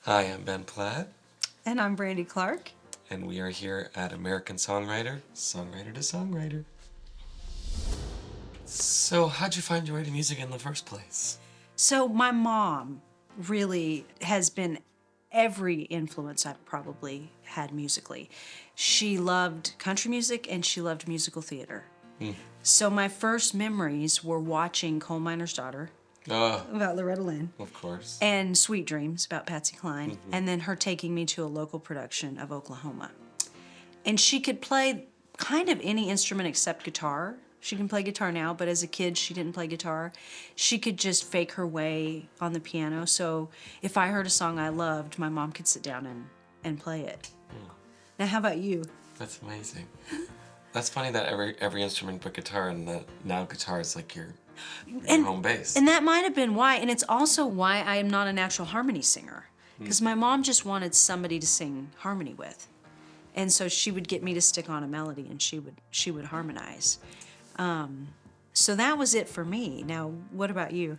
Hi, I'm Ben Platt, And I'm Brandy Clark. and we are here at American Songwriter, Songwriter to Songwriter. So, how'd you find your way to music in the first place? So, my mom really has been every influence I've probably had musically. She loved country music and she loved musical theater. So, my first memories were watching Coal Miner's Daughter Oh, about Loretta Lynn of course. and Sweet Dreams about Patsy Cline, and then her taking me to a local production of Oklahoma. And she could play kind of any instrument except guitar. She can play guitar now, but as a kid, she didn't play guitar. She could just fake her way on the piano. So if I heard a song I loved, my mom could sit down and play it. Now, how about you? That's amazing. That's funny that every instrument but guitar, and that now guitar is like your home base. And that might have been why. And it's also why I am not a natural harmony singer. Because my mom just wanted somebody to sing harmony with. And so she would get me to stick on a melody and she would harmonize. So that was it for me. Now, what about you?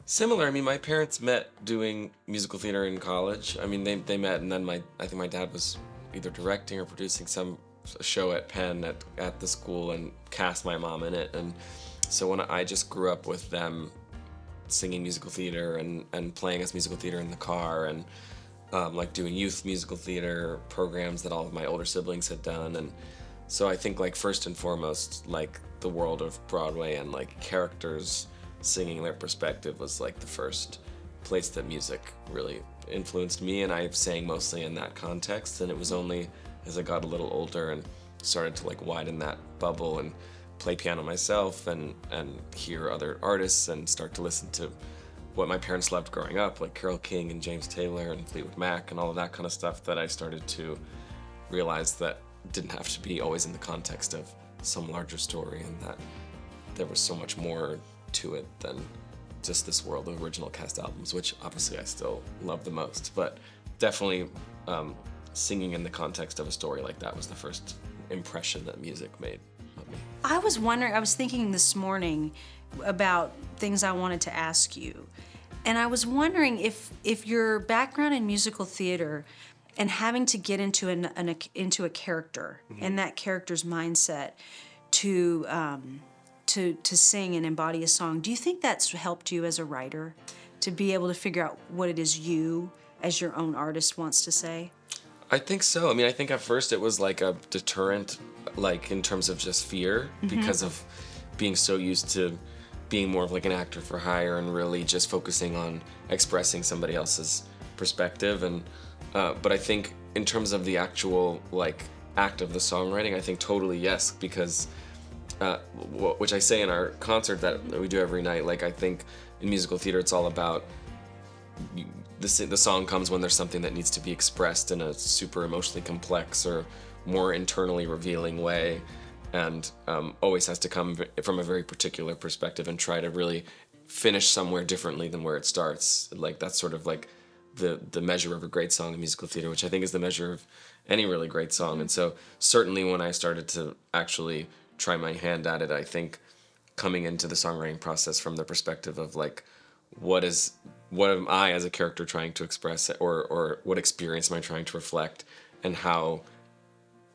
Similar. I mean, my parents met doing musical theater in college. I mean, they met, and then I think my dad was either directing or producing some show at Penn at the school and cast my mom in it. And so when I just grew up with them singing musical theater and playing as musical theater in the car, and like doing youth musical theater programs that all of my older siblings had done. And so I think, like, first and foremost, like, the world of Broadway and like characters singing their perspective was like the first place that music really influenced me, and I sang mostly in that context. And it was only as I got a little older and started to like widen that bubble and play piano myself and hear other artists and start to listen to what my parents loved growing up, like Carole King and James Taylor and Fleetwood Mac and all of that kind of stuff, that I started to realize that didn't have to be always in the context of some larger story, and that there was so much more to it than just this world of original cast albums, which obviously I still love the most. But definitely singing in the context of a story like that was the first impression that music made on me. I was thinking this morning about things I wanted to ask you. And I was wondering if your background in musical theater and having to get into into a character and that character's mindset to sing and embody a song, do you think that's helped you as a writer to be able to figure out what it is you as your own artist wants to say? I think so. I mean, I think at first it was like a deterrent, like in terms of just fear, because of being so used to being more of like an actor for hire and really just focusing on expressing somebody else's perspective. And but I think in terms of the actual like act of the songwriting, I think totally yes, because which I say in our concert that we do every night. Like, I think in musical theater it's all about the song comes when there's something that needs to be expressed in a super emotionally complex or more internally revealing way, and always has to come from a very particular perspective and try to really finish somewhere differently than where it starts. Like, that's sort of like the measure of a great song in musical theater, which I think is the measure of any really great song. And so certainly when I started to actually try my hand at it, I think coming into the songwriting process from the perspective of like, what am I as a character trying to express, or what experience am I trying to reflect, and how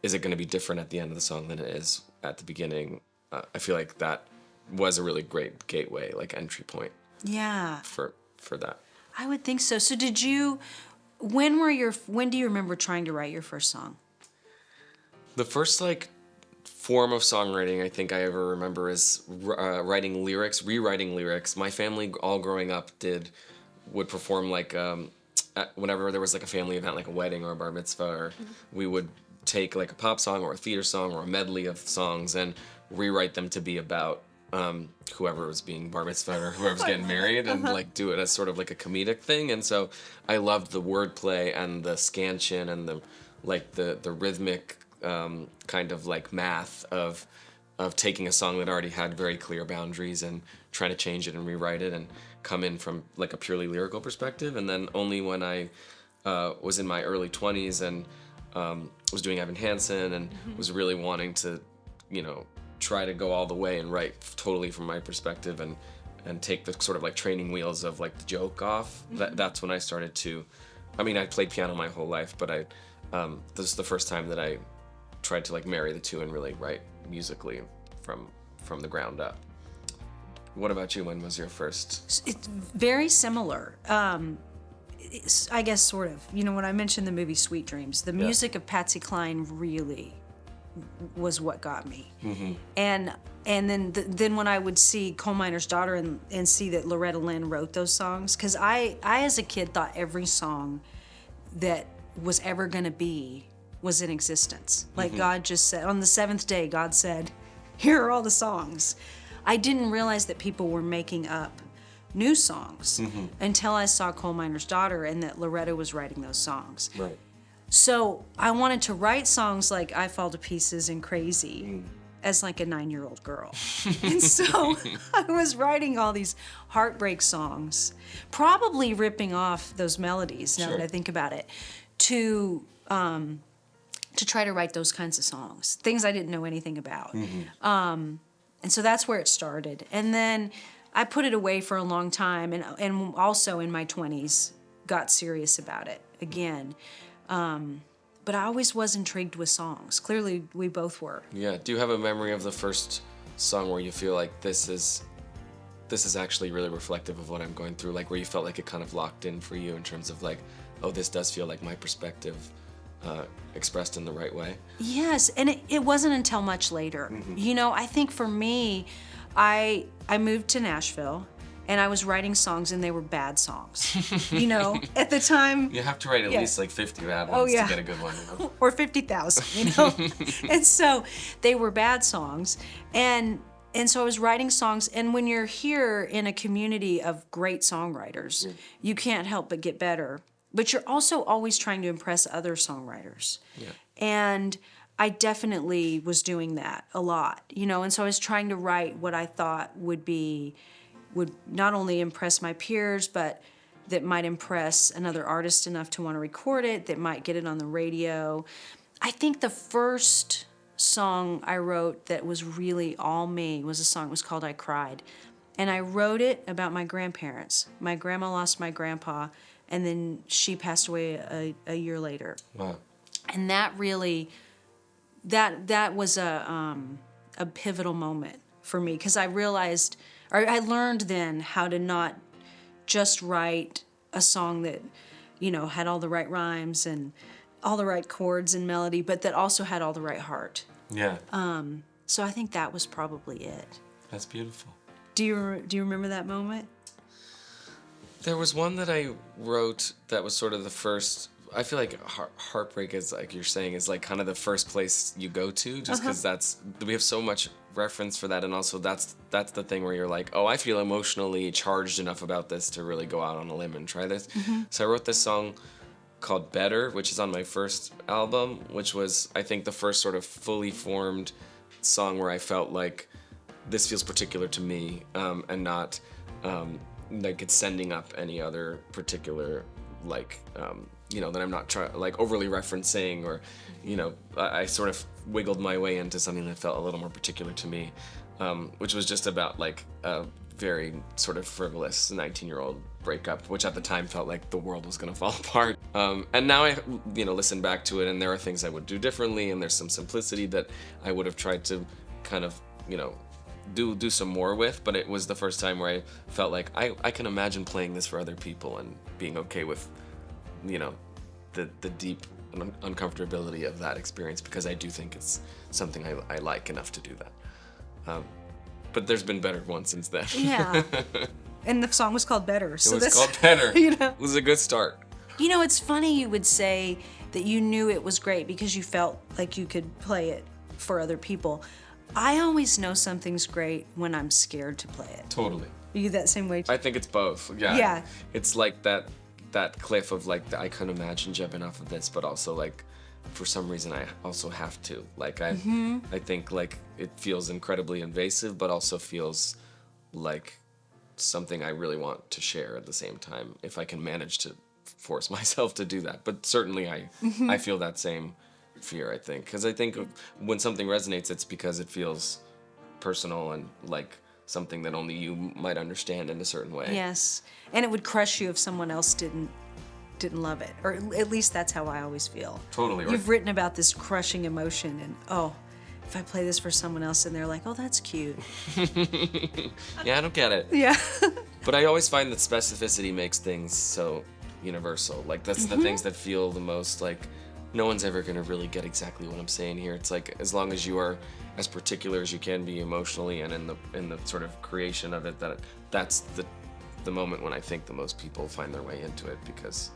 is it going to be different at the end of the song than it is at the beginning? I feel like that was a really great gateway, like entry point Yeah, for that. I would think so. So when do you remember trying to write your first song? The first like form of songwriting I think I ever remember is writing lyrics, rewriting lyrics. My family all growing up would perform like whenever there was like a family event, like a wedding or a bar mitzvah, or we would take like a pop song or a theater song or a medley of songs and rewrite them to be about whoever was being bar mitzvah or whoever's getting married, and like do it as sort of like a comedic thing. And so I loved the wordplay and the scansion and the rhythmic kind of like math of taking a song that already had very clear boundaries and trying to change it and rewrite it and come in from like a purely lyrical perspective. And then only when I was in my early 20s and was doing Evan Hansen and was really wanting to, try to go all the way and write totally from my perspective and take the sort of like training wheels of like the joke off. That's when I started to I mean, I played piano my whole life, but this is the first time that I tried to like marry the two and really write musically from the ground up. What about you? When was your first? It's very similar. I guess sort of. You know, when I mentioned the movie Sweet Dreams, the music of Patsy Cline really was what got me. Mm-hmm. And then when I would see Coal Miner's Daughter and see that Loretta Lynn wrote those songs, because I as a kid thought every song that was ever going to be was in existence. Like God just said, on the seventh day, God said, here are all the songs. I didn't realize that people were making up new songs until I saw Coal Miner's Daughter and that Loretta was writing those songs. Right. So I wanted to write songs like I Fall to Pieces and Crazy as like a 9-year-old girl. And so I was writing all these heartbreak songs, probably ripping off those melodies now that I think about it, to try to write those kinds of songs, things I didn't know anything about. And so that's where it started. And then I put it away for a long time, and also in my 20s got serious about it again. But I always was intrigued with songs. Clearly, we both were. Yeah. Do you have a memory of the first song where you feel like this is actually really reflective of what I'm going through? Like where you felt like it kind of locked in for you in terms of like, oh, this does feel like my perspective expressed in the right way? Yes, and it wasn't until much later. You know, I think for me, I moved to Nashville, and I was writing songs, and they were bad songs. You know, at the time. You have to write at least like 50 bad ones to get a good one. You know? Or 50,000, you know? And so they were bad songs. And so I was writing songs, and when you're here in a community of great songwriters, you can't help but get better. But you're also always trying to impress other songwriters. Yeah. And I definitely was doing that a lot, you know, and so I was trying to write what I thought would not only impress my peers, but that might impress another artist enough to want to record it, that might get it on the radio. I think the first song I wrote that was really all me was a song that was called I Cried. And I wrote it about my grandparents. My grandma lost my grandpa, and then she passed away a year later. Wow. And that really, that was a pivotal moment for me, because I realized, or I learned then how to not just write a song that, you know, had all the right rhymes and all the right chords and melody, but that also had all the right heart. Yeah. So I think that was probably it. That's beautiful. Do you remember that moment? There was one that I wrote that was sort of the first. I feel like heartbreak is, like you're saying, is like kind of the first place you go to, just because we have so much reference for that, and also that's the thing where you're like, oh, I feel emotionally charged enough about this to really go out on a limb and try this. So I wrote this song called Better, which is on my first album, which was, I think, the first sort of fully formed song where I felt like this feels particular to me, and not like it's sending up any other particular, like, you know, that I'm not like overly referencing, or, you know, I sort of wiggled my way into something that felt a little more particular to me, which was just about like a very sort of frivolous 19-year-old breakup, which at the time felt like the world was going to fall apart. And now I, you know, listen back to it, and there are things I would do differently, and there's some simplicity that I would have tried to kind of, you know, do some more with, but it was the first time where I felt like I can imagine playing this for other people and being okay with, you know, the deep uncomfortability of that experience, because I do think it's something I like enough to do that. But there's been better ones since then. Yeah. And the song was called Better. So it was called Better. You know? It was a good start. You know, it's funny you would say that you knew it was great because you felt like you could play it for other people. I always know something's great when I'm scared to play it. Totally. Are you that same way? I think it's both. Yeah. Yeah. It's like that cliff of like, I couldn't imagine jumping off of this, but also like, for some reason I also have to. Like I think like it feels incredibly invasive, but also feels like something I really want to share at the same time, if I can manage to force myself to do that. But certainly I feel that same fear, I think, because I think when something resonates, it's because it feels personal and like something that only you might understand in a certain way. Yes, and it would crush you if someone else didn't didn't love it, or at least that's how I always feel. Totally right. You've written about this crushing emotion, and if I play this for someone else and they're like, oh, that's cute. Yeah, I don't get it. Yeah. But I always find that specificity makes things so universal. Like, that's the things that feel the most like no one's ever gonna really get exactly what I'm saying here. It's like, as long as you are as particular as you can be emotionally and in the sort of creation of it, that's the moment when I think the most people find their way into it, because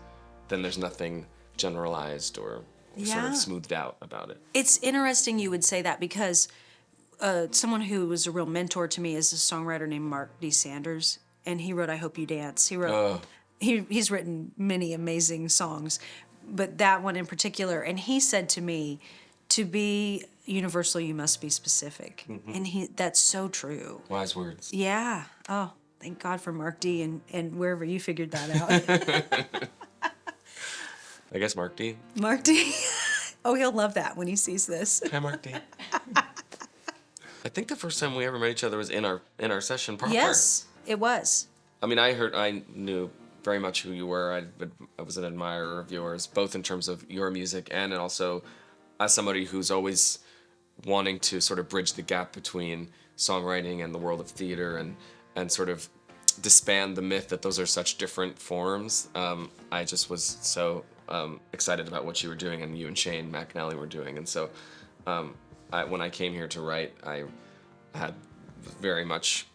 then there's nothing generalized or sort of smoothed out about it. It's interesting you would say that, because someone who was a real mentor to me is a songwriter named Mark D. Sanders, and he wrote "I Hope You Dance." He wrote he's written many amazing songs, but that one in particular. And he said to me, "To be universal, you must be specific," and that's so true. Wise words. Yeah. Oh, thank God for Mark D. and wherever you figured that out. I guess Mark D. Mark D. Oh, he'll love that when he sees this. Hi, Mark D. I think the first time we ever met each other was in our session proper. Yes, it was. I mean, I knew very much who you were. I was an admirer of yours, both in terms of your music and also as somebody who's always wanting to sort of bridge the gap between songwriting and the world of theater, and sort of disband the myth that those are such different forms. I just was so excited about what you were doing, and you and Shane McNally were doing. And so when I came here to write, I had very much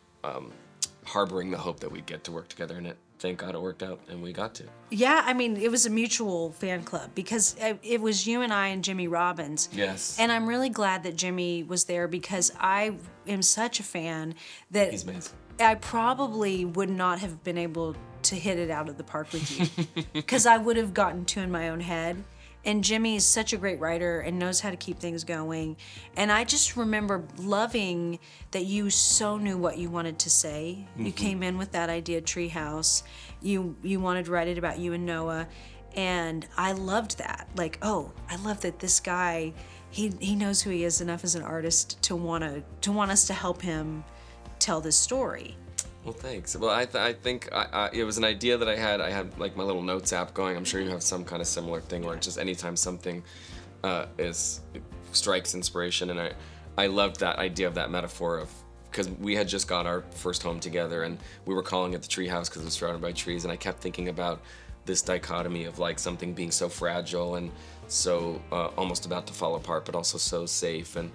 harboring the hope that we'd get to work together, and thank God it worked out, and we got to. Yeah, I mean, it was a mutual fan club, because it was you and I and Jimmy Robbins. Yes. And I'm really glad that Jimmy was there, because I am such a fan that He's amazing. I probably would not have been able to hit it out of the park with you, because I would have gotten too in my own head. And Jimmy is such a great writer and knows how to keep things going. And I just remember loving that you so knew what you wanted to say. You came in with that idea, Treehouse. You wanted to write it about you and Noah. And I loved that. Like, oh, I love that this guy, he knows who he is enough as an artist to want us to help him tell this story. Well, thanks. Well, I think it was an idea that I had. I had like my little notes app going. I'm sure you have some kind of similar thing where just anytime something strikes inspiration, and I loved that idea of that metaphor of, because we had just got our first home together, and we were calling it the Treehouse because it was surrounded by trees, and I kept thinking about this dichotomy of like something being so fragile and so almost about to fall apart, but also so safe. And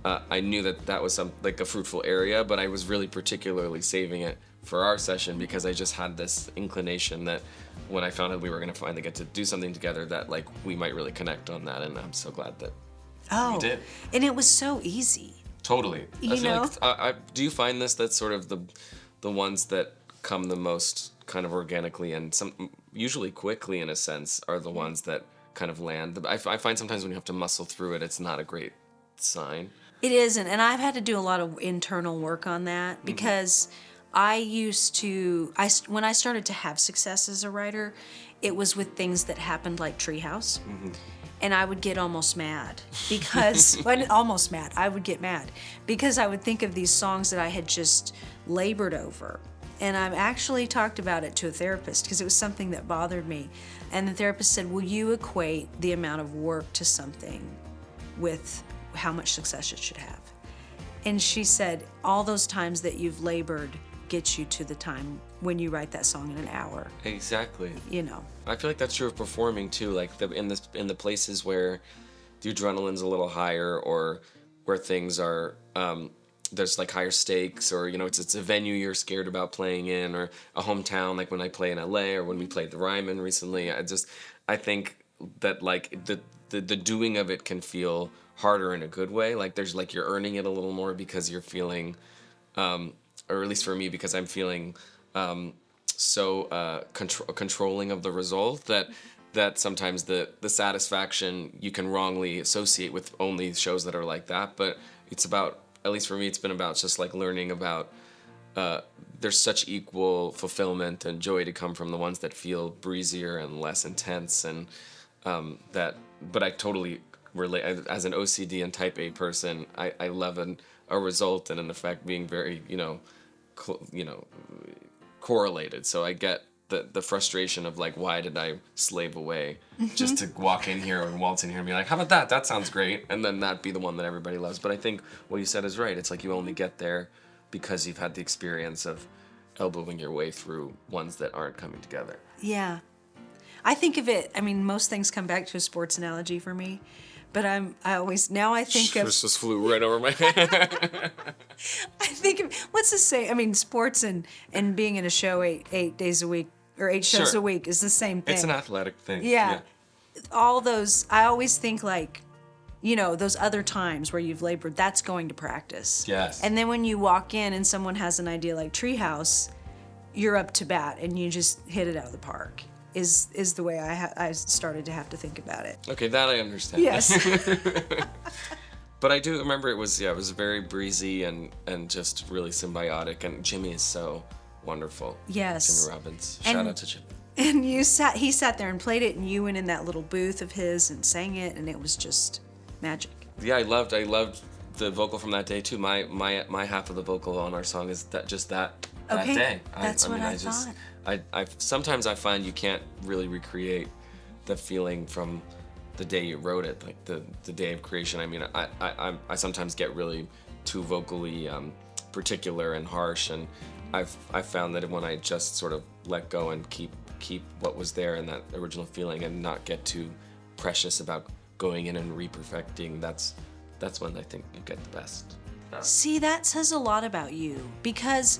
I knew that was like a fruitful area, but I was really particularly saving it for our session, because I just had this inclination that when I found out we were going to finally get to do something together, that like we might really connect on that, and I'm so glad that we did. And it was so easy. Totally. You know? Do you find that's sort of the ones that come the most kind of organically and usually quickly in a sense are the ones that kind of land? I find sometimes when you have to muscle through it, it's not a great sign. It isn't, and I've had to do a lot of internal work on that, because I used to, when I started to have success as a writer, it was with things that happened like Treehouse, and I would get almost mad, because, I would get mad, because I would think of these songs that I had just labored over, and I've actually talked about it to a therapist, because it was something that bothered me, and the therapist said, will you equate the amount of work to something with how much success it should have? And she said, all those times that you've labored gets you to the time when you write that song in an hour. Exactly. You know. I feel like that's true of performing too, like in the places where the adrenaline's a little higher, or where things are there's like higher stakes, or it's a venue you're scared about playing in, or a hometown, like when I play in LA, or when we played the Ryman recently. I think that like the doing of it can feel harder in a good way. Like there's like you're earning it a little more, because you're feeling or at least for me, because I'm feeling so controlling of the result, that sometimes the satisfaction you can wrongly associate with only shows that are like that. But it's about, at least for me, it's been about just like learning about there's such equal fulfillment and joy to come from the ones that feel breezier and less intense, and but I totally relate. As an OCD and type A person, I love a result and an effect being very correlated. So I get the frustration of like, why did I slave away just to walk in here and waltz in here and be like, how about that? That sounds great. And then that be the one that everybody loves. But I think what you said is right. It's like you only get there because you've had the experience of elbowing your way through ones that aren't coming together. Yeah. I think of it, I mean, most things come back to a sports analogy for me. But I think of... This just flew right over my head. I think of, what's the say? I mean, sports and being in a show eight days a week, or 8 shows Sure. a week is the same thing. It's an athletic thing. Yeah. All those, I always think like, you know, those other times where you've labored, that's going to practice. Yes. And then when you walk in and someone has an idea like Treehouse, you're up to bat and you just hit it out of the park. Is the way I started to have to think about it. Okay, that I understand. Yes. But I do remember it was very breezy and just really symbiotic, and Jimmy is so wonderful. Yes. Jimmy Robbins. Shout out to Jimmy. And he sat there and played it, and you went in that little booth of his and sang it, and it was just magic. Yeah, I loved the vocal from that day too. My half of the vocal on our song is that Okay, day. that's what I thought. I sometimes I find you can't really recreate the feeling from the day you wrote it, like the day of creation. I mean, I sometimes get really too vocally particular and harsh, and I've found that when I just sort of let go and keep what was there in that original feeling and not get too precious about going in and re-perfecting, that's when I think you get the best. See, that says a lot about you, because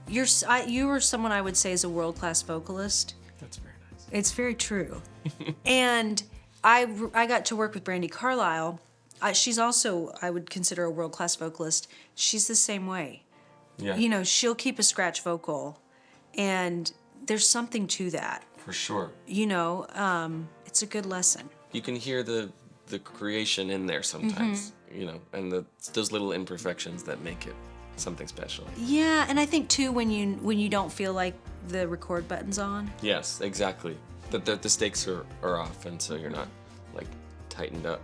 you are someone I would say is a world-class vocalist. That's very nice. It's very true. And I got to work with Brandy Carlisle. She's also, I would consider, a world-class vocalist. She's the same way. Yeah. You know, she'll keep a scratch vocal, and there's something to that. For sure. You know, it's a good lesson. You can hear the creation in there sometimes, you know, and those little imperfections that make it something special. Yeah, and I think too when you don't feel like the record button's on. Yes, exactly. The stakes are off, and so you're not like tightened up.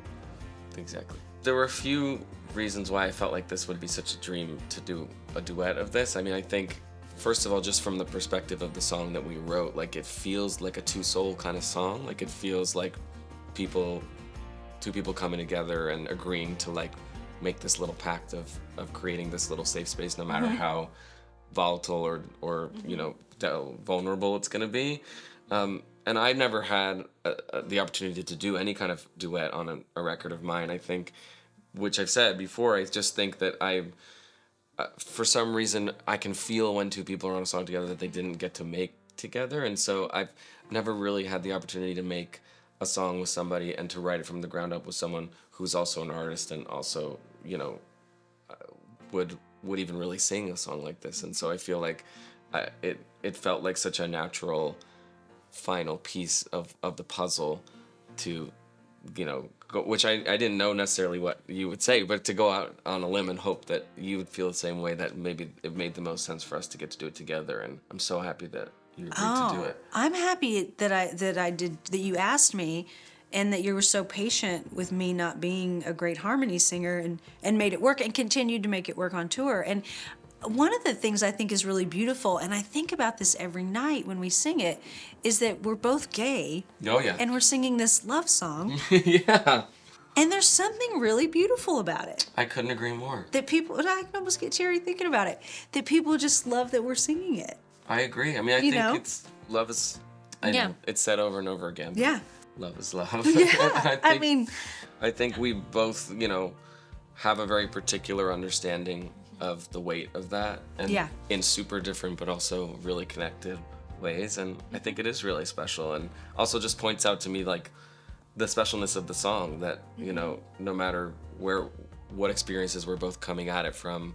Exactly. There were a few reasons why I felt like this would be such a dream to do a duet of this. I mean, I think first of all, just from the perspective of the song that we wrote, like it feels like a two-soul kind of song. Like it feels like two people coming together and agreeing to like make this little pact of creating this little safe space, no matter how volatile or you know, vulnerable it's gonna be. And I never had the opportunity to do any kind of duet on a record of mine. I think, which I've said before, I just think that for some reason, I can feel when two people are on a song together that they didn't get to make together. And so I've never really had the opportunity to make a song with somebody and to write it from the ground up with someone who's also an artist and also, you know, would even really sing a song like this. And so I feel like it felt like such a natural final piece of the puzzle to, you know, which I didn't know necessarily what you would say, but to go out on a limb and hope that you would feel the same way, that maybe it made the most sense for us to get to do it together. And I'm so happy that you agreed to do it. I'm happy that you asked me, and that you were so patient with me not being a great harmony singer, and made it work and continued to make it work on tour. And one of the things I think is really beautiful, and I think about this every night when we sing it, is that we're both gay. Oh, yeah. And we're singing this love song. Yeah. And there's something really beautiful about it. I couldn't agree more. That people, and I can almost get teary thinking about it, that people just love that we're singing it. I agree. I mean, I think love is, I know, it's said over and over again. Yeah. Love is love. Yeah. I think we both, you know, have a very particular understanding of the weight of that, and in super different but also really connected ways. And I think it is really special, and also just points out to me like the specialness of the song, that, you know, no matter what experiences we're both coming at it from,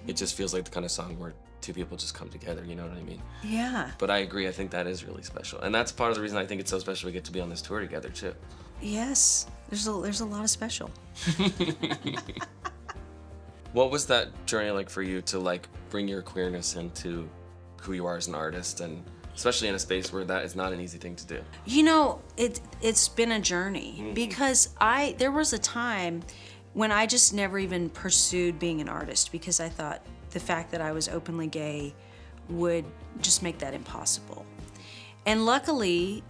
it just feels like the kind of song where two people just come together, you know what I mean? Yeah. But I agree, I think that is really special. And that's part of the reason I think it's so special we get to be on this tour together too. Yes. There's a lot of special. What was that journey like for you to like bring your queerness into who you are as an artist, and especially in a space where that is not an easy thing to do? You know, it's been a journey, because there was a time when I just never even pursued being an artist, because I thought the fact that I was openly gay would just make that impossible. And luckily,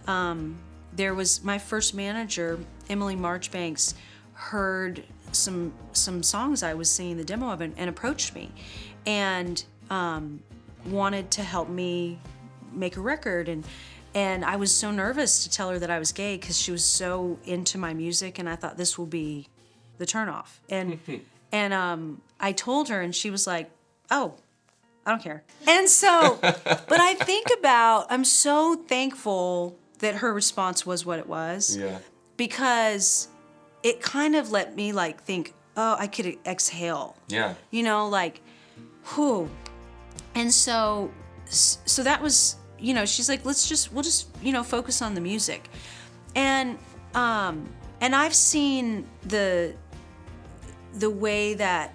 there was my first manager, Emily Marchbanks, heard some songs I was singing the demo of and approached me, and wanted to help me make a record. And I was so nervous to tell her that I was gay because she was so into my music, and I thought this will be the turnoff. And I told her, and she was like, "Oh, I don't care." And so, but I'm so thankful that her response was what it was. Yeah. Because it kind of let me like think, oh, I could exhale. Yeah. You know, like, whew. And so that was, she's like, we'll just, focus on the music. And I've seen the way that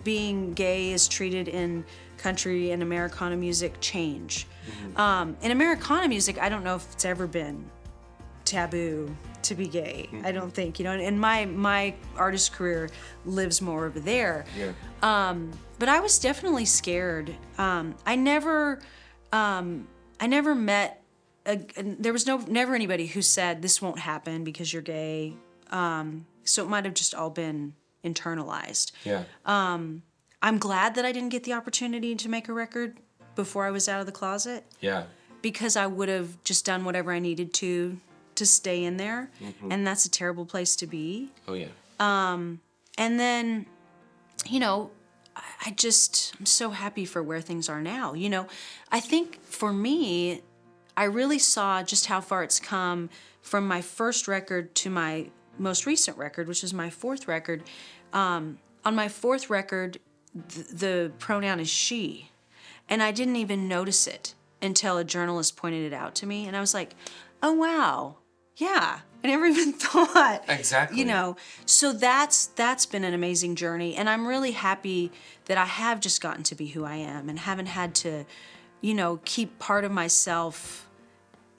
being gay is treated in country and Americana music change. In Americana music, I don't know if it's ever been taboo to be gay. I don't think, and my artist career lives more over there. Yeah. But I was definitely scared. I never met there was never anybody who said this won't happen because you're gay. So it might have just all been internalized. Yeah. I'm glad that I didn't get the opportunity to make a record before I was out of the closet. Yeah. Because I would have just done whatever I needed to stay in there. And that's a terrible place to be. Oh, yeah. And then, I'm so happy for where things are now. I think for me, I really saw just how far it's come from my first record to my most recent record, which is my fourth record. On my fourth record, the pronoun is she. And I didn't even notice it until a journalist pointed it out to me. And I was like, oh, wow. Yeah. I never even thought. Exactly. So that's been an amazing journey. And I'm really happy that I have just gotten to be who I am and haven't had to, keep part of myself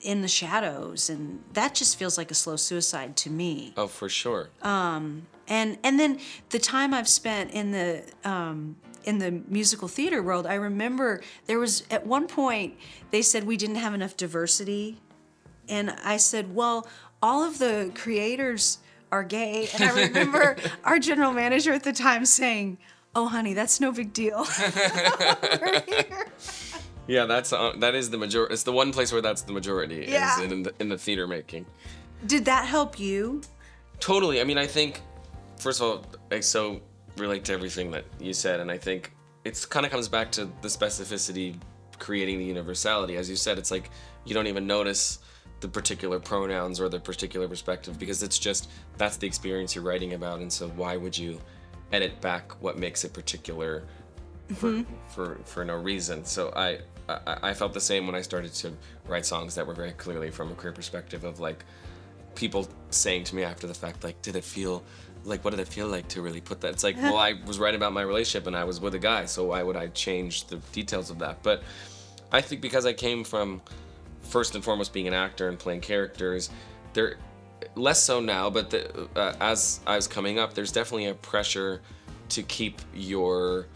in the shadows. And that just feels like a slow suicide to me. Oh, for sure. And then the time I've spent in the musical theater world, I remember there was, at one point, they said we didn't have enough diversity. And I said, well, all of the creators are gay. And I remember our general manager at the time saying, oh, honey, that's no big deal. We're here. Yeah, that is the majority. It's the one place where that's the majority. Yeah. Is in the theater making. Did that help you? Totally. I mean, I think, first of all, I so relate to everything that you said, and I think it kind of comes back to the specificity creating the universality. As you said, it's like you don't even notice the particular pronouns or the particular perspective because it's just that's the experience you're writing about, and so why would you edit back what makes it particular for no reason? So I felt the same when I started to write songs that were very clearly from a queer perspective of like people saying to me after the fact, like, what did it feel like to really put that? It's like, well, I was writing about my relationship and I was with a guy, so why would I change the details of that? But I think because I came from first and foremost being an actor and playing characters, there less so now, but as I was coming up, there's definitely a pressure to keep your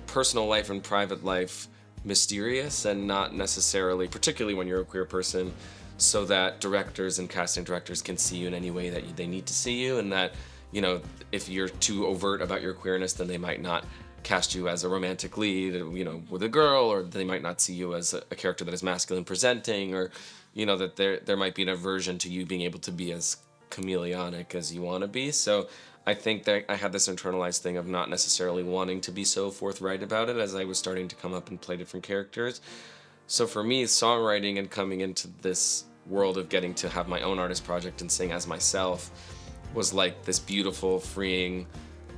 personal life and private life mysterious and not necessarily, particularly when you're a queer person, so that directors and casting directors can see you in any way that they need to see you, and that, if you're too overt about your queerness, then they might not cast you as a romantic lead, with a girl, or they might not see you as a character that is masculine presenting, or, that there might be an aversion to you being able to be as chameleonic as you want to be. So I think that I had this internalized thing of not necessarily wanting to be so forthright about it as I was starting to come up and play different characters. So for me, songwriting and coming into this world of getting to have my own artist project and sing as myself was like this beautiful, freeing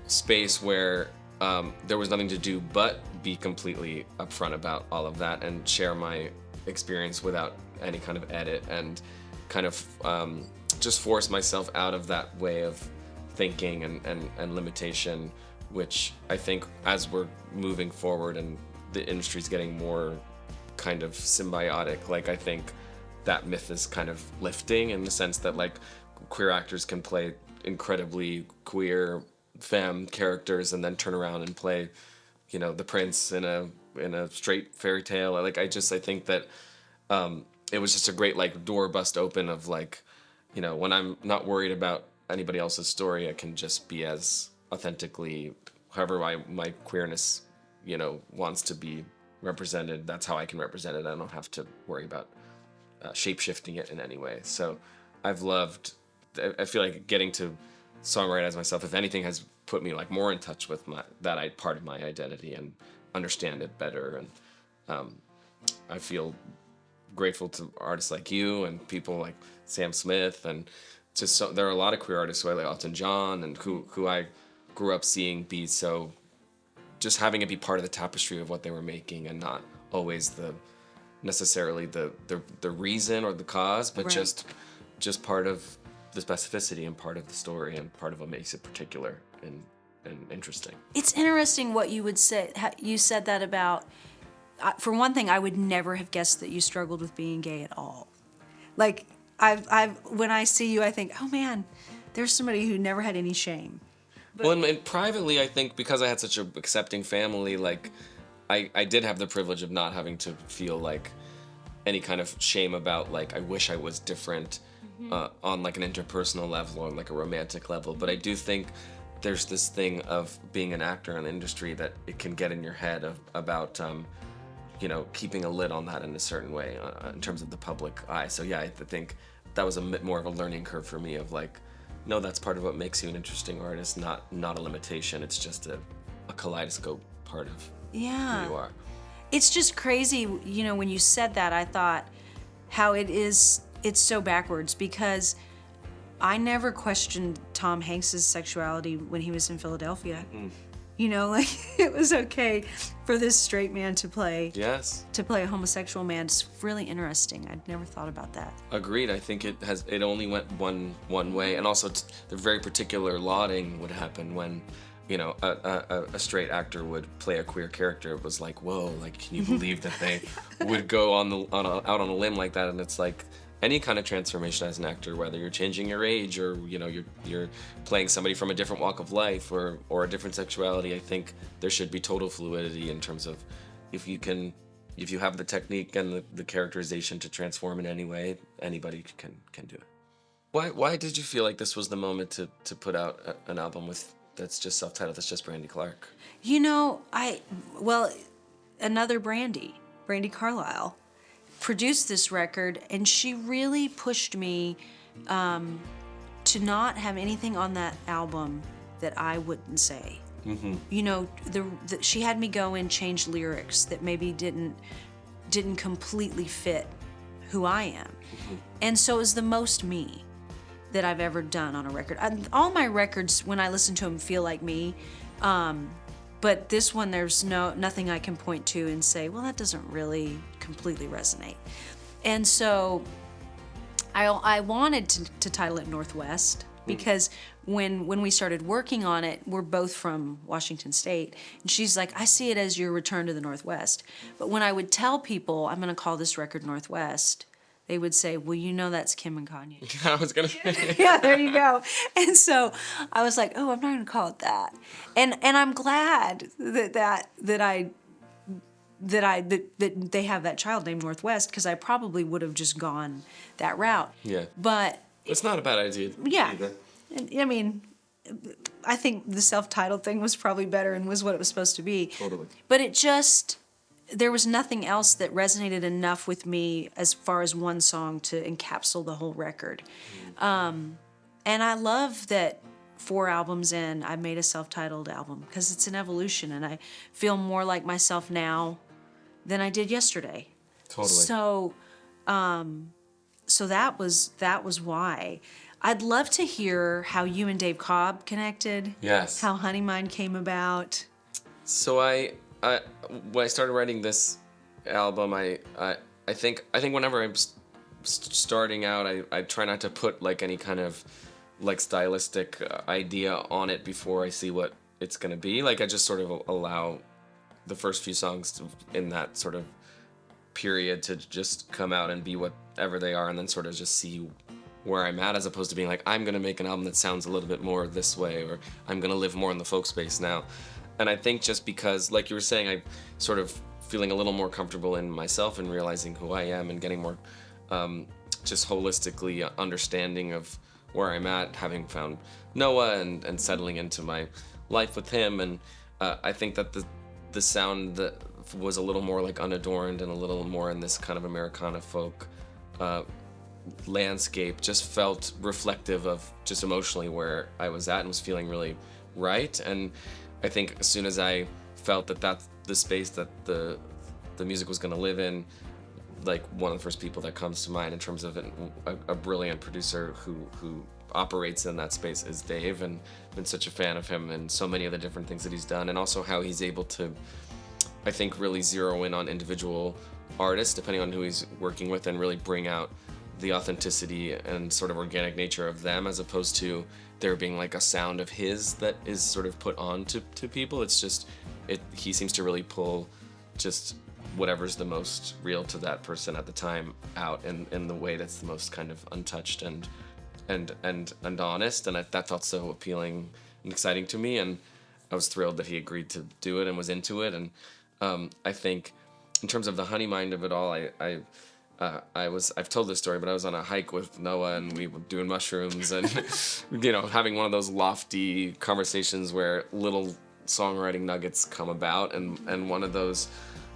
space where there was nothing to do but be completely upfront about all of that and share my experience without any kind of edit, and kind of just force myself out of that way of thinking and limitation, which I think as we're moving forward and the industry's getting more kind of symbiotic, like I think that myth is kind of lifting in the sense that like queer actors can play incredibly queer femme characters and then turn around and play, the prince in a straight fairy tale. Like I think that it was just a great like door bust open of like, you know, when I'm not worried about anybody else's story, I can just be as authentically, however my queerness, you know, wants to be represented. That's how I can represent it. I don't have to worry about shape shifting it in any way. So I've loved. I feel like getting to songwrite as myself, if anything, has put me like more in touch with that part of my identity and understand it better. And I feel grateful to artists like you and people like Sam Smith, and just there are a lot of queer artists who I like, Elton John, and who I grew up seeing be so, just having it be part of the tapestry of what they were making and not always necessarily the reason or the cause, but Right. just part of the specificity and part of the story and part of what makes it particular and interesting. It's interesting what you would say. You said that about, for one thing, I would never have guessed that you struggled with being gay at all. Like, when I see you, I think, oh man, there's somebody who never had any shame. Well, and privately, I think because I had such an accepting family, like I did have the privilege of not having to feel like any kind of shame about like I wish I was different on like an interpersonal level or like a romantic level. But I do think there's this thing of being an actor in the industry that it can get in your head about you know, keeping a lid on that in a certain way in terms of the public eye. So yeah, I think that was a bit more of a learning curve for me of like, no, that's part of what makes you an interesting artist, not a limitation. It's just a kaleidoscope part of who Yeah. you are. It's just crazy, you know, when you said that, I thought how it's so backwards because I never questioned Tom Hanks's sexuality when he was in Philadelphia. You know, like it was okay for this straight man to play Yes. a homosexual man. It's really interesting. I'd never thought about that. Agreed. I think it only went one way, and also the very particular lauding would happen when, you know, a straight actor would play a queer character. It was like, whoa, like can you believe that they would go out on a limb like that? And it's like any kind of transformation as an actor, whether you're changing your age or you know you're playing somebody from a different walk of life or a different sexuality. I think there should be total fluidity in terms of if you have the technique and the characterization to transform in any way, anybody can do it. Why did you feel like this was the moment to put out an album that's just self-titled, that's just Brandy Clark? You know, another Brandy Carlisle, produced this record, and she really pushed me to not have anything on that album that I wouldn't say. You know, she had me go and change lyrics that maybe didn't completely fit who I am. And so it was the most me that I've ever done on a record. All my records, when I listen to them, feel like me. But this one, there's nothing I can point to and say, well, that doesn't really completely resonate. And so I wanted to title it Northwest because when we started working on it, we're both from Washington State, and she's like, I see it as your return to the Northwest. But when I would tell people I'm going to call this record Northwest, they would say, well, you know that's Kim and Kanye. I was gonna say. Yeah, there you go. And so I was like, oh, I'm not going to call it that. And I'm glad that they have that child named Northwest, because I probably would have just gone that route. Yeah. But It's not a bad idea. yeah, Either. I mean, I think the self-titled thing was probably better and was what it was supposed to be. Totally. But there was nothing else that resonated enough with me as far as one song to encapsulate the whole record. And I love that 4 albums in, I made a self-titled album, because it's an evolution, and I feel more like myself now than I did yesterday. Totally. So that was why. I'd love to hear how you and Dave Cobb connected. Yes. How Honeymind came about. So when I started writing this album, I think whenever I'm starting out, I try not to put like any kind of like stylistic idea on it before I see what it's gonna be. Like I just sort of allow the first few songs in that sort of period to just come out and be whatever they are, and then sort of just see where I'm at, as opposed to being like, I'm gonna make an album that sounds a little bit more this way, or I'm gonna live more in the folk space now. And I think just because, like you were saying, I sort of feeling a little more comfortable in myself and realizing who I am and getting more just holistically understanding of where I'm at, having found Noah and settling into my life with him. And I think that the sound that was a little more like unadorned and a little more in this kind of Americana folk landscape just felt reflective of just emotionally where I was at and was feeling really right. And I think as soon as I felt that that's the space that the music was going to live in, like one of the first people that comes to mind in terms of a brilliant producer who operates in that space is Dave, and been such a fan of him and so many of the different things that he's done, and also how he's able to, I think, really zero in on individual artists depending on who he's working with and really bring out the authenticity and sort of organic nature of them, as opposed to there being like a sound of his that is sort of put on to people. It's just he seems to really pull just whatever's the most real to that person at the time out in the way that's the most kind of untouched and honest, and that felt so appealing and exciting to me, and I was thrilled that he agreed to do it and was into it. And I think in terms of the honeymind of it all, I've told this story, but I was on a hike with Noah and we were doing mushrooms and having one of those lofty conversations where little songwriting nuggets come about, and one of those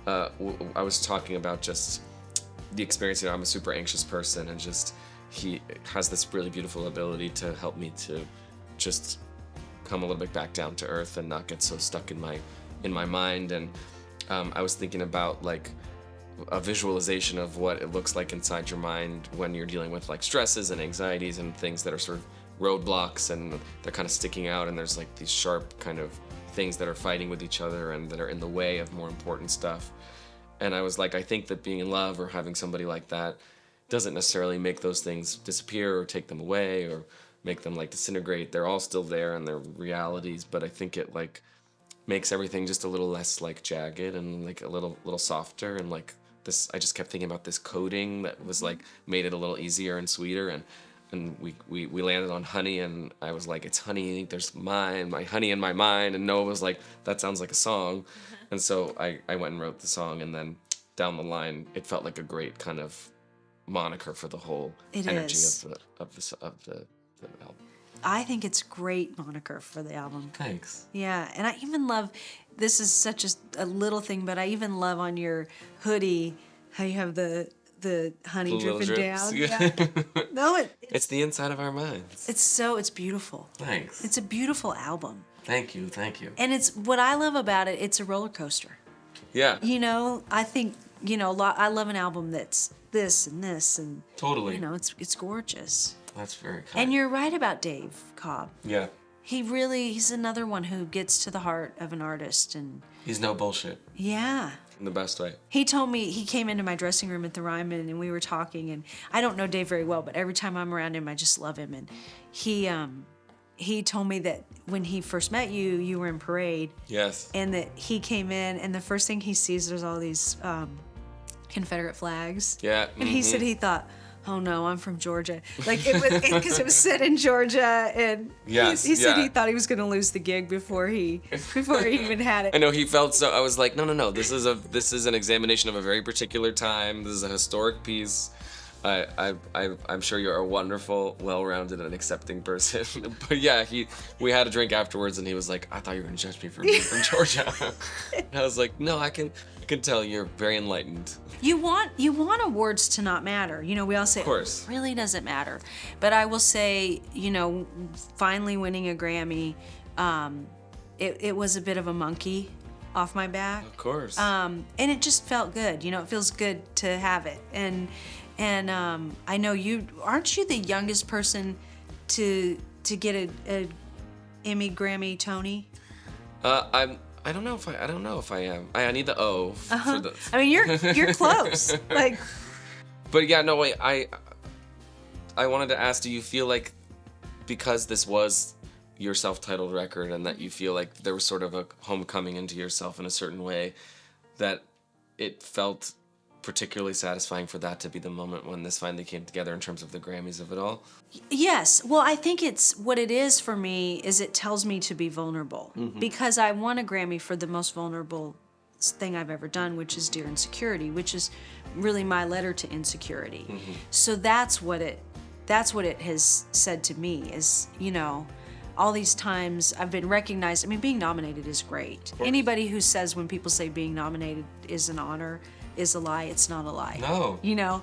I was talking about just the experience. I'm a super anxious person, and just he has this really beautiful ability to help me to just come a little bit back down to earth and not get so stuck in my mind. And I was thinking about like a visualization of what it looks like inside your mind when you're dealing with like stresses and anxieties and things that are sort of roadblocks and they're kind of sticking out, and there's like these sharp kind of things that are fighting with each other and that are in the way of more important stuff. And I was like, I think that being in love or having somebody like that doesn't necessarily make those things disappear or take them away or make them like disintegrate. They're all still there and they're realities, but I think it like makes everything just a little less like jagged and like a little softer. And like this, I just kept thinking about this coating that was like made it a little easier and sweeter. And we landed on honey, and I was like, it's honey, there's my honey in my mind. And Noah was like, that sounds like a song. And so I went and wrote the song, and then down the line, it felt like a great kind of moniker for the whole energy of the album. I think it's a great moniker for the album. Thanks. Yeah, and I even love, this is such a little thing, but I even love on your hoodie how you have the honey dripping down. Yeah. No, it's the inside of our minds. It's beautiful. Thanks. It's a beautiful album. Thank you. And it's what I love about it. It's a roller coaster. Yeah. I think I love an album that's this and this and totally. It's gorgeous. That's very kind. And you're right about Dave Cobb. Yeah. He's another one who gets to the heart of an artist, and he's no bullshit. Yeah. In the best way. He told me, he came into my dressing room at the Ryman and we were talking, and I don't know Dave very well, but every time I'm around him, I just love him. And he told me that when he first met you, you were in Parade. Yes. And that he came in and the first thing he sees was all these Confederate flags. Yeah. And he said he thought, oh no, I'm from Georgia. Like it was because it was set in Georgia, and he said he thought he was going to lose the gig before he even had it. I know he felt so. I was like, no. This is an examination of a very particular time. This is a historic piece. I'm sure you're a wonderful, well-rounded, and accepting person. But yeah, we had a drink afterwards, and he was like, I thought you were going to judge me for being from Georgia. And I was like, no, I can tell you're very enlightened. You want awards to not matter. We all say, of course. It really doesn't matter. But I will say, finally winning a Grammy, it was a bit of a monkey off my back. Of course. And it just felt good. It feels good to have it. And I know aren't you the youngest person to get a Emmy, Grammy, Tony? I don't know if I am. I need the O for the. I mean, you're close. Like. But yeah, no wait. I wanted to ask, do you feel like because this was your self-titled record and that you feel like there was sort of a homecoming into yourself in a certain way, that it felt particularly satisfying for that to be the moment when this finally came together in terms of the Grammys of it all? Yes. Well, I think it's what it is for me is it tells me to be vulnerable, because I won a Grammy for the most vulnerable thing I've ever done, which is Dear Insecurity, which is really my letter to insecurity. So that's what it has said to me is, all these times I've been recognized. I mean, being nominated is great. Anybody who says when people say being nominated is an honor is a lie. It's not a lie. No.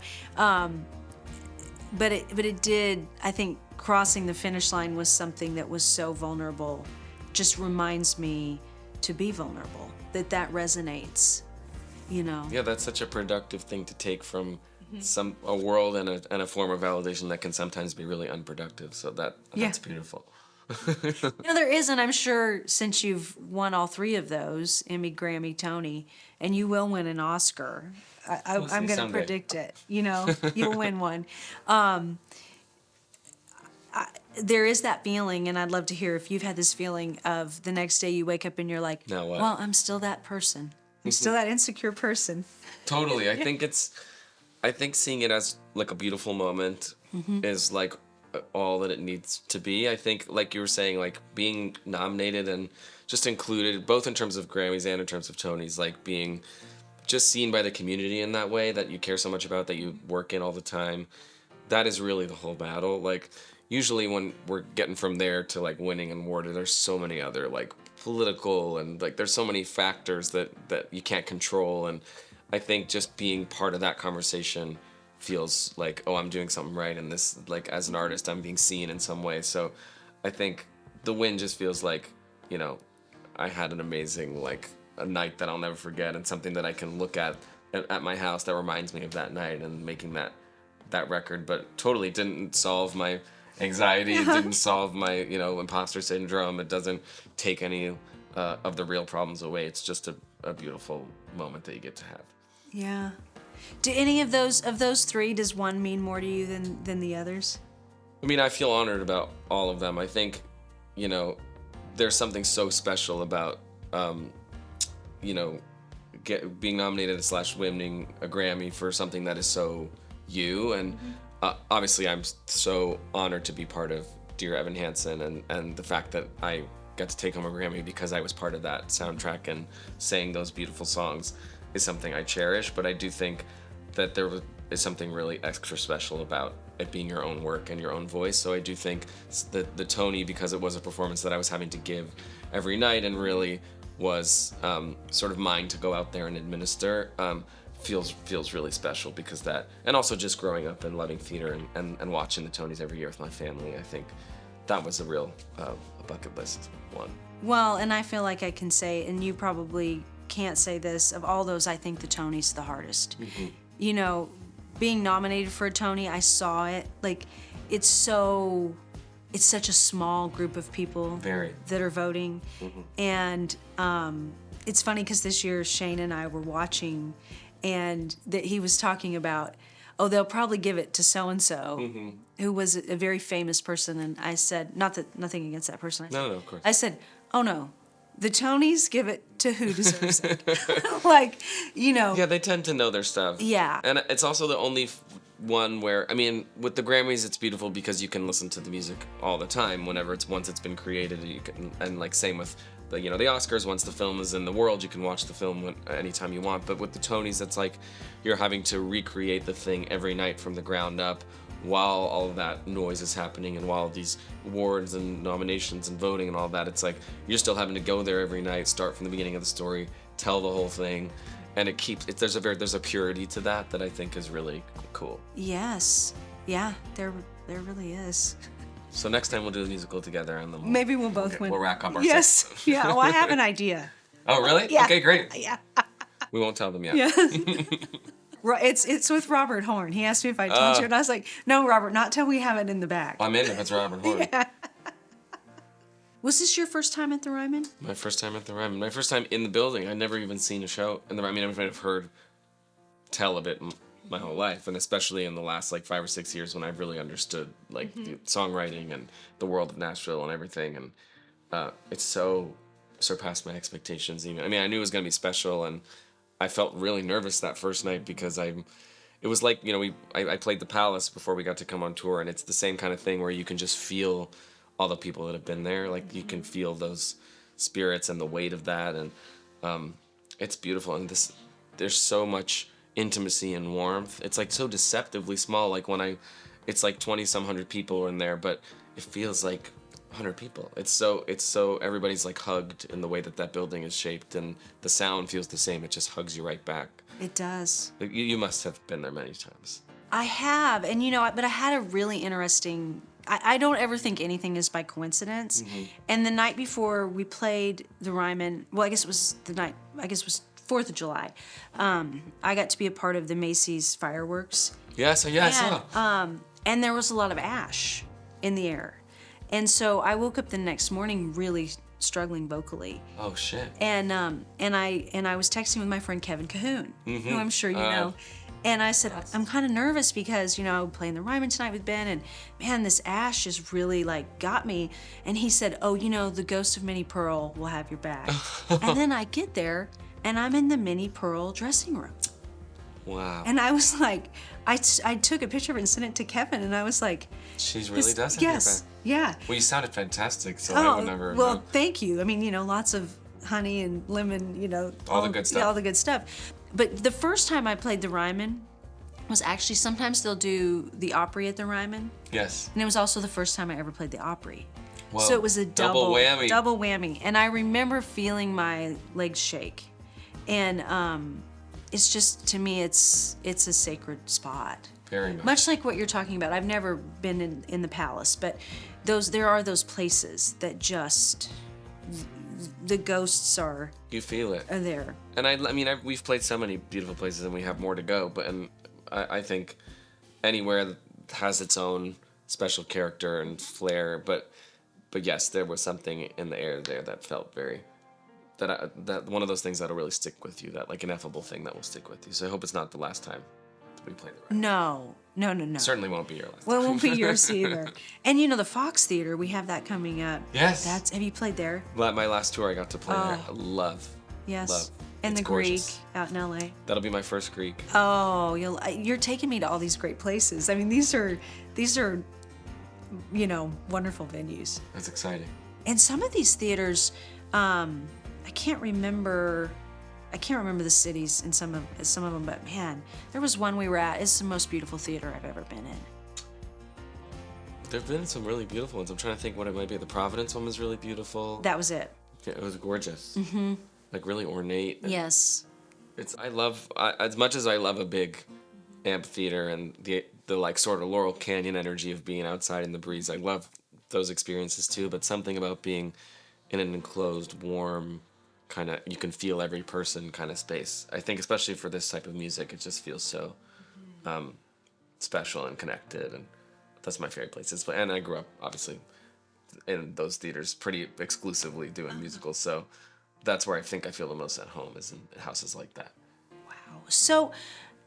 But it did, I think, crossing the finish line was something that was so vulnerable. Just reminds me to be vulnerable. That resonates. Yeah, that's such a productive thing to take from a world and a form of validation that can sometimes be really unproductive. So that's beautiful. There is, and I'm sure since you've won all three of those, Emmy, Grammy, Tony, and you will win an Oscar. I'm going to predict it. You'll win one. There is that feeling, and I'd love to hear if you've had this feeling of the next day you wake up and you're like, now what? Well, I'm still that person. I'm still that insecure person. Totally. I think seeing it as like a beautiful moment is like all that it needs to be. I think, like you were saying, like being nominated and just included, both in terms of Grammys and in terms of Tonys, like being just seen by the community in that way that you care so much about, that you work in all the time. That is really the whole battle. Like, usually when we're getting from there to like winning an award, there's so many other like political and like there's so many factors that you can't control. And I think just being part of that conversation feels like, oh, I'm doing something right, and this, like, as an artist, I'm being seen in some way. So I think the win just feels like, I had an amazing, like, a night that I'll never forget, and something that I can look at my house that reminds me of that night and making that record. But totally didn't solve my anxiety. It didn't solve my, imposter syndrome. It doesn't take any of the real problems away. It's just a beautiful moment that you get to have. Yeah. Do any of those three, does one mean more to you than the others? I mean, I feel honored about all of them. I think, there's something so special about, being nominated / winning a Grammy for something that is so you. And obviously, I'm so honored to be part of Dear Evan Hansen, and the fact that I got to take home a Grammy because I was part of that soundtrack and sang those beautiful songs is something I cherish. But I do think that there is something really extra special about it being your own work and your own voice. So I do think that the Tony, because it was a performance that I was having to give every night and really was sort of mine to go out there and administer, feels really special because that, and also just growing up and loving theater and watching the Tonys every year with my family, I think that was a real bucket list one. Well, and I feel like I can say, and you probably can't say this, of all those, I think the Tony's the hardest. Being nominated for a Tony, I saw it, like, it's such a small group of people that are voting. And it's funny because this year Shane and I were watching, and that he was talking about, oh, they'll probably give it to so-and-so, who was a very famous person. And I said, nothing against that person. No, of course. I said, oh no, the Tonys give it to who deserves it. Like, Yeah, they tend to know their stuff. Yeah. And it's also the only one where, I mean, with the Grammys, it's beautiful because you can listen to the music all the time once it's been created. You can, and like same with the Oscars, once the film is in the world, you can watch the film anytime you want. But with the Tonys, it's like you're having to recreate the thing every night from the ground up while all of that noise is happening and while these awards and nominations and voting and all that. It's like you're still having to go there every night, start from the beginning of the story, tell the whole thing, and there's a purity to that I think is really cool. Yes. Yeah, there really is. So next time we'll do the musical together, and then maybe we'll both win. We'll rack up our Yes. Yeah. Oh, I have an idea. Oh, really? Yeah. Okay, great. Yeah. We won't tell them yet. Yeah. It's with Robert Horn. He asked me if I told you, and I was like, no, Robert, not till we have it in the back. I'm in if it's Robert Horn. Yeah. Was this your first time at the Ryman? My first time at the Ryman. My first time in the building. I'd never even seen a show in the Ryman. I mean, I've heard tell of it my whole life, and especially in the last 5 or 6 years when I've really understood the songwriting and the world of Nashville and everything, and it's so surpassed my expectations. Even I knew it was gonna be special, and I felt really nervous that first night because it was like I played the Palace before we got to come on tour, and it's the same kind of thing where you can just feel all the people that have been there, you can feel those spirits and the weight of that, and It's beautiful, and there's so much intimacy and warmth. It's like so deceptively small. Like it's like 20 some hundred people in there, but it feels like 100 people. It's so everybody's like hugged in the way that building is shaped, and the sound feels the same. It just hugs you right back. It does. Like, you must have been there many times. I have, and but I had a really interesting. I don't ever think anything is by coincidence. Mm-hmm. And the night before we played the Ryman, well, I guess it was 4th of July. I got to be a part of the Macy's fireworks. Yeah, I saw. And there was a lot of ash in the air. And so I woke up the next morning really struggling vocally. Oh shit. And I was texting with my friend Kevin Cahoon, who I'm sure you know. And I said, I'm kind of nervous because, playing the Ryman tonight with Ben, and man, this ash just really like got me. And he said, oh, the ghost of Minnie Pearl will have your back. And then I get there and I'm in the Minnie Pearl dressing room. Wow. And I was like, I took a picture of it and sent it to Kevin, and I was like, she really does have your back. Yeah. Well, you sounded fantastic, so I would never well, know. Thank you. I mean, lots of honey and lemon, all the good stuff. Yeah, all the good stuff. But the first time I played the Ryman was actually, sometimes they'll do the Opry at the Ryman. Yes. And it was also the first time I ever played the Opry. Whoa. So it was a double whammy. Double whammy. And I remember feeling my legs shake. And it's just, to me, it's a sacred spot. Very much. Much like what you're talking about. I've never been in the Palace, but there are those places that just, the ghosts are. You feel it. Are there. And we've played so many beautiful places, and we have more to go. But I think anywhere that has its own special character and flair. But yes, there was something in the air there that felt very. That one of those things that'll really stick with you. That like ineffable thing that will stick with you. So I hope it's not the last time we play the Ryman. No. Certainly won't be your last. Well, it time. won't be yours either. And the Fox Theater, we have that coming up. Yes. Have you played there? My last tour, I got to play there. I love. Yes. Love. And It's the gorgeous. Greek out in LA. That'll be my first Greek. Oh, you're taking me to all these great places. I mean, these are wonderful venues. That's exciting. And some of these theaters, I can't remember the cities in some of them, but man, there was one we were at. It's the most beautiful theater I've ever been in. There've been some really beautiful ones. I'm trying to think what it might be. The Providence one was really beautiful. That was it. Yeah, it was gorgeous. Mm-hmm. Like really ornate. Yes. As much as I love a big amphitheater and the like sort of Laurel Canyon energy of being outside in the breeze, I love those experiences too. But something about being in an enclosed, warm, kind of, you can feel every person kind of space. I think especially for this type of music, it just feels so special and connected, and that's my favorite places. And I grew up obviously in those theaters pretty exclusively doing musicals, so that's where I think I feel the most at home, is in houses like that. Wow. So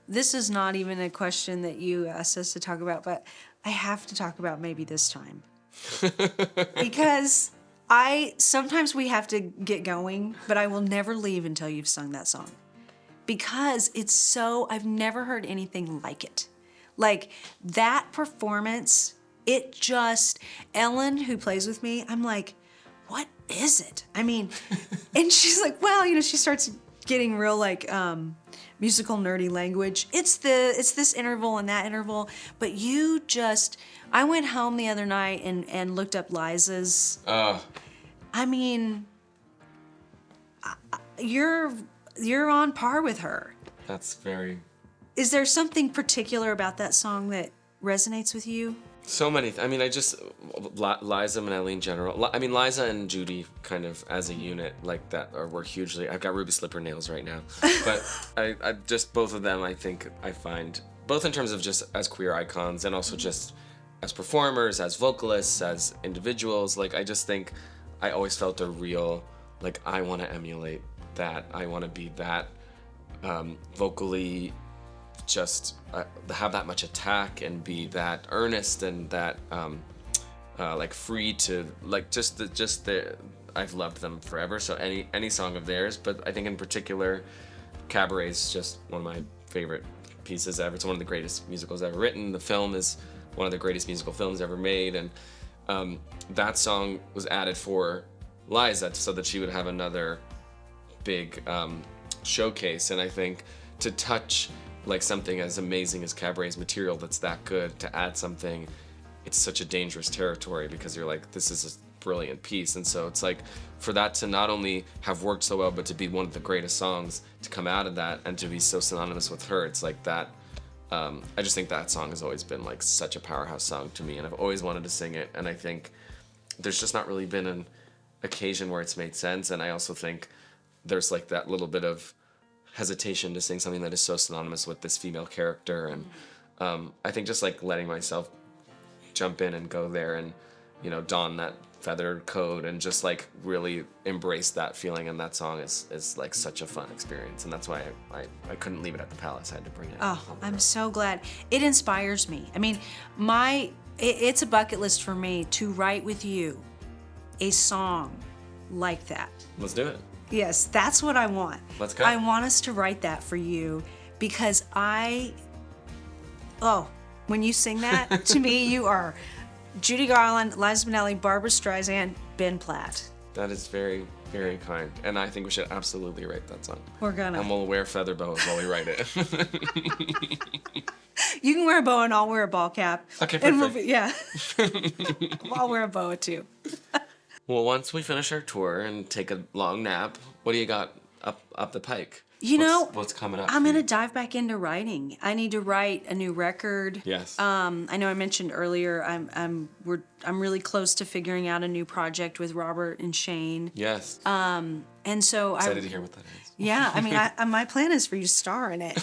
this is not even a question that you asked us to talk about, but I have to talk about Maybe This Time. Because sometimes we have to get going, but I will never leave until you've sung that song. Because I've never heard anything like it. Like, that performance, Ellen, who plays with me, I'm like, what is it? I mean, and she's like, well, she starts getting real like musical nerdy language. It's this interval and that interval, but I went home the other night and looked up Liza's. I mean, you're on par with her. That's very. Is there something particular about that song that resonates with you? So many. Liza Minnelli in general. Liza and Judy kind of as a unit like that were hugely. I've got ruby slipper nails right now, but I just both of them. I think I find both in terms of just as queer icons and also just as performers, as vocalists, as individuals. Like, I just think I always felt a real like I want to emulate that. I want to be that vocally. Just have that much attack and be that earnest and that like free to like just the I've loved them forever. So any song of theirs, but I think in particular, Cabaret is just one of my favorite pieces ever. It's one of the greatest musicals ever written. The film is one of the greatest musical films ever made, and that song was added for Liza so that she would have another big showcase. And I think to touch like something as amazing as Cabaret's material that's that good, to add something, it's such a dangerous territory because you're like, this is a brilliant piece. And so it's like, for that to not only have worked so well, but to be one of the greatest songs to come out of that and to be so synonymous with her, it's like that. I just think that song has always been like such a powerhouse song to me, and I've always wanted to sing it. And I think there's just not really been an occasion where it's made sense. And I also think there's like that little bit of hesitation to sing something that is so synonymous with this female character. And I think just like letting myself jump in and go there and, you know, don that feathered coat and just like really embrace that feeling. And that song is like such a fun experience. And that's why I couldn't leave it at the Palace. I had to bring it. Oh, I'm so glad. It inspires me. I mean, it's a bucket list for me to write with you a song like that. Let's do it. Yes, that's what I want. Let's go. I want us to write that for you because when you sing that, to me, you are Judy Garland, Liza Minnelli, Barbara Streisand, Ben Platt. That is very, very kind. And I think we should absolutely write that song. We're gonna. And we'll wear feather boas while we write it. You can wear a boa and I'll wear a ball cap. Okay, perfect. And I'll wear a boa too. Well, once we finish our tour and take a long nap, what do you got up the pike? What's coming up? I'm gonna dive back into writing. I need to write a new record. Yes. I know I mentioned earlier I'm really close to figuring out a new project with Robert and Shane. Yes. And so Excited to hear what that is. Yeah, I mean, my plan is for you to star in it.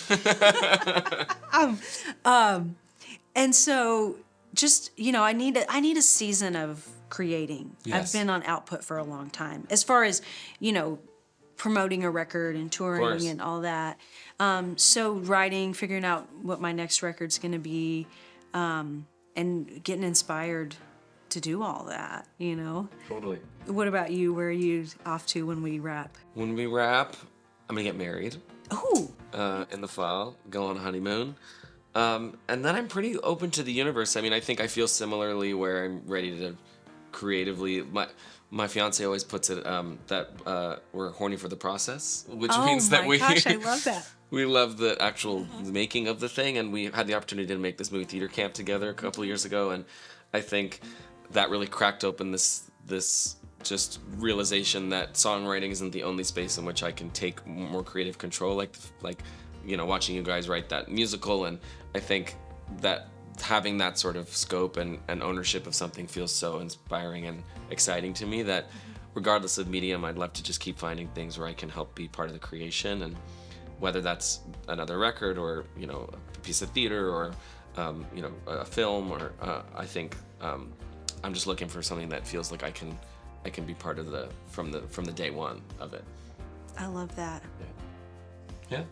And so just, you know, I need a season of creating. Yes. I've been on output for a long time. As far as, you know, promoting a record and touring and all that. So writing, figuring out what my next record's going to be, and getting inspired to do all that, you know? Totally. What about you? Where are you off to when we wrap? When we wrap, I'm going to get married. Oh! In the fall, go on a honeymoon. And then I'm pretty open to the universe. I mean, I think I feel similarly where I'm ready to creatively... My fiance always puts it that we're horny for the process, which means that we... Oh my gosh, I love that. We love the actual making of the thing, and we had the opportunity to make this movie theater camp together a couple of years ago, and I think that really cracked open this just realization that songwriting isn't the only space in which I can take more creative control, like you know, watching you guys write that musical, and I think that having that sort of scope and ownership of something feels so inspiring and exciting to me that regardless of medium, I'd love to just keep finding things where I can help be part of the creation, and whether that's another record or, you know, a piece of theater or, you know, a film or I think I'm just looking for something that feels like I can be part of from the day one of it. I love that. Yeah.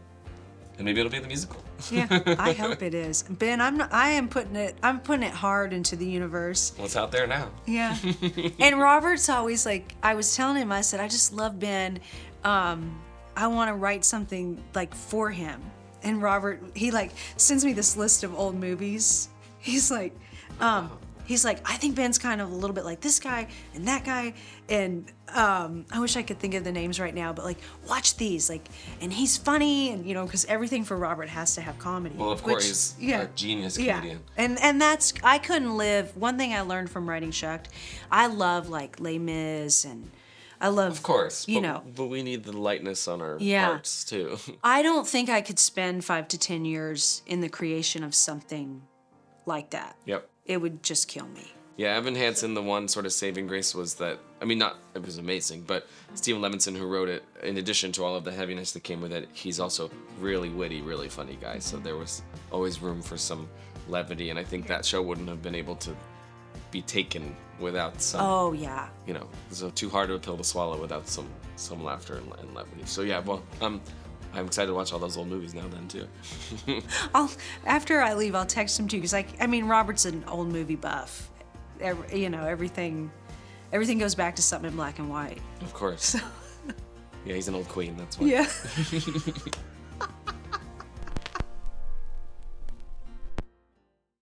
And maybe it'll be the musical. Yeah, I hope it is. Ben, I'm putting it hard into the universe. Well, it's out there now. Yeah. And Robert's always like, I was telling him, I said, I just love Ben. I want to write something like for him. And Robert, he like sends me this list of old movies. He's like, I think Ben's kind of a little bit like this guy and that guy. And I wish I could think of the names right now, but like, watch these. Like, and he's funny, and, you know, because everything for Robert has to have comedy. Well, of course, he's a genius comedian. Yeah. And that's, I couldn't live, one thing I learned from writing Shucked, I love like Les Mis, and I love, of course, you know. But we need the lightness on our hearts, too. I don't think I could spend 5 to 10 years in the creation of something like that. Yep. It would just kill me. Yeah, Evan Hansen, the one sort of saving grace was that, I mean, it was amazing, but Stephen Levinson, who wrote it, in addition to all of the heaviness that came with it, he's also really witty, really funny guy, so there was always room for some levity, and I think that show wouldn't have been able to be taken without some... Oh, yeah. You know, so too hard of a pill to swallow without some laughter and levity. So yeah, well, I'm excited to watch all those old movies now then, too. After I leave, I'll text him, too, because, I mean, Robert's an old movie buff. You know, everything goes back to something in black and white. Of course. Yeah, he's an old queen, that's why. Yeah.